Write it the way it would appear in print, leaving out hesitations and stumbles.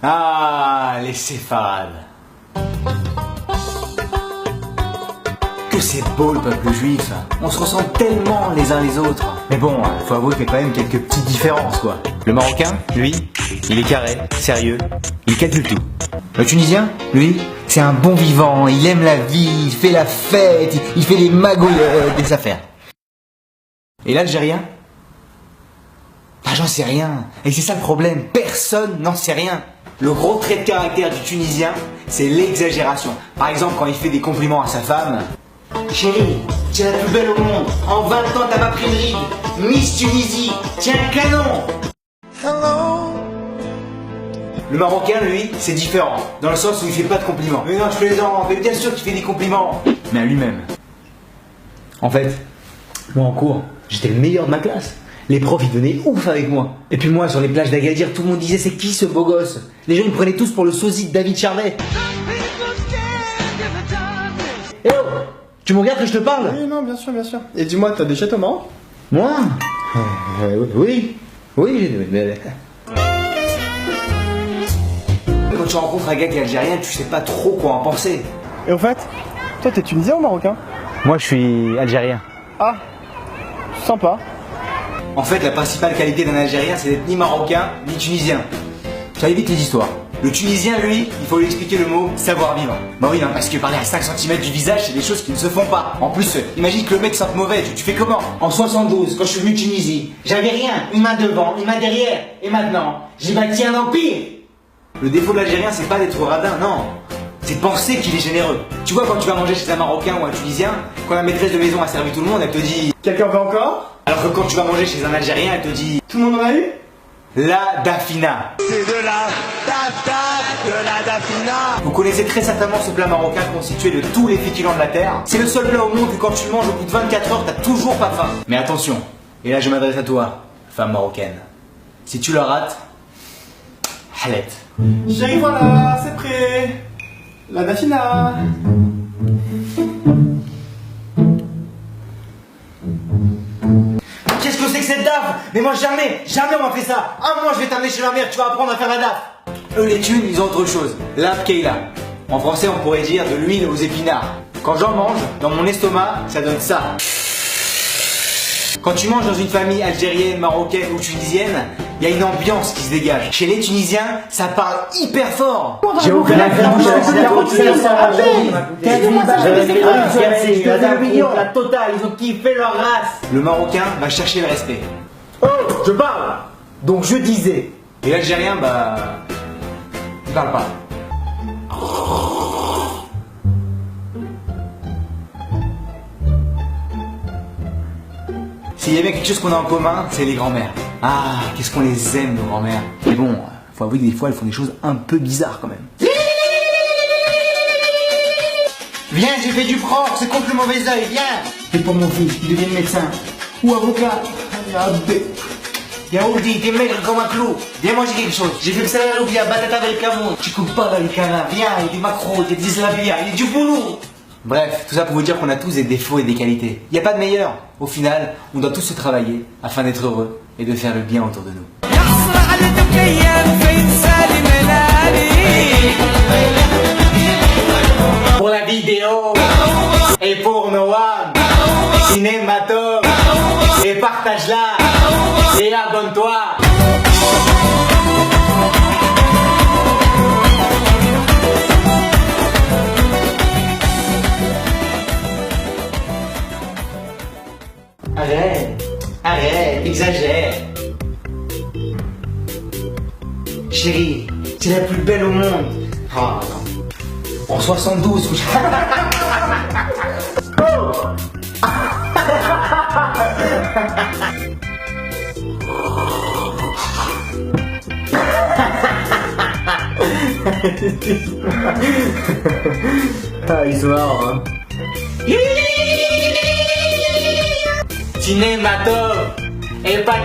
Ah, les séfarades. Que c'est beau le peuple juif. On se ressemble tellement les uns les autres. Mais bon, faut avouer qu'il y a quand même quelques petites différences, quoi. Le Marocain, lui, il est carré, sérieux, il calcule tout. Le Tunisien, lui, c'est un bon vivant, il aime la vie, il fait la fête, il fait les magouilles des affaires. Et l'Algérien? Ah, j'en sais rien. Et c'est ça le problème, personne n'en sait rien. Le gros trait de caractère du Tunisien, c'est l'exagération. Par exemple, quand il fait des compliments à sa femme. Chérie, tu es la plus belle au monde. En 20 ans, t'as ma pris une ride. Miss Tunisie, tiens un canon. Hello. Le Marocain, lui, c'est différent. Dans le sens où il fait pas de compliments. Mais non, je plaisante, mais bien sûr qu'il fait des compliments. Mais à lui-même. En fait, moi en cours, j'étais le meilleur de ma classe. Les profs, ils venaient ouf avec moi. Et puis moi, sur les plages d'Agadir, tout le monde disait c'est qui ce beau gosse? Les gens, ils me prenaient tous pour le sosie de David Charvet. Eh oh, tu me regardes que je te parle? Oui, non, bien sûr, bien sûr. Et dis-moi, t'as des chats au Maroc? Moi? Oui. Mais... Quand tu rencontres un gars qui est algérien, tu sais pas trop quoi en penser. Et au fait, toi, t'es tunisien ou marocain? Moi, je suis algérien. Ah, sympa. En fait, la principale qualité d'un Algérien, c'est d'être ni marocain, ni tunisien. Ça évite les histoires. Le Tunisien, lui, il faut lui expliquer le mot savoir-vivre. Bah oui, non, parce que parler à 5 cm du visage, c'est des choses qui ne se font pas. En plus, imagine que le mec sente mauvais, tu fais comment? En 72, quand je suis venu de Tunisie, j'avais rien, une main devant, une main derrière. Et maintenant, j'ai bâti un empire. Le défaut de l'Algérien, c'est pas d'être radin, non. C'est de penser qu'il est généreux. Tu vois, quand tu vas manger chez un Marocain ou un Tunisien, quand la maîtresse de maison a servi tout le monde, elle te dit Quelqu'un veut encore? alors que quand tu vas manger chez un Algérien, elle te dit Tout le monde en a eu? la dafina. C'est de la dafina. Vous connaissez très certainement ce plat marocain constitué de tous les féculents de la terre. C'est le seul plat au monde où quand tu le manges au bout de 24 heures, t'as toujours pas faim. Mais attention, et là je m'adresse à toi, femme marocaine. Si tu le rates, halette. Chérie, voilà, c'est prêt. La dafina. Qu'est-ce que c'est que cette daf? Mais moi jamais on m'a fait ça. Un mois je vais t'amener chez ma mère, tu vas apprendre à faire la daf. Eux les thunes, ils ont autre chose. La keila. En français on pourrait dire de l'huile aux épinards. Quand j'en mange, dans mon estomac, ça donne ça. Quand tu manges dans une famille algérienne, marocaine ou tunisienne, il y a une ambiance qui se dégage. Chez les Tunisiens, ça parle hyper fort. J'ai ouvert la bouche la totale, ils ont kiffé leur race. Le Marocain va chercher le respect. Oh, je parle. Donc je disais. Et l'Algérien, bah, il parle pas. S'il y a bien quelque chose qu'on a en commun, c'est les grands-mères. Ah, qu'est-ce qu'on les aime, nos grands-mères. Mais bon, faut avouer que des fois, elles font des choses un peu bizarres quand même. Viens, j'ai fait du propre, c'est contre le mauvais oeil, viens. C'est pour mon fils, qui devienne médecin. Ou avocat. Yaoudi, t'es maigre comme un clou. Viens manger quelque chose. J'ai fait le salade à l'oubia, batata avec caveau. Tu coupes pas dans le canard. Viens, il y a des macros, il y a des islamiens, il y a du boulot. Bref, tout ça pour vous dire qu'on a tous des défauts et des qualités. Il n'y a pas de meilleur. Au final, on doit tous se travailler afin d'être heureux et de faire le bien autour de nous. Pour la vidéo et pour Noam, cinématome, et partage-la et abonne-toi. Arrête, exagère. Chérie, c'est la plus belle au monde. Oh, en 72. Oh. Ah, ils sont marrants, hein. Cinématome et pas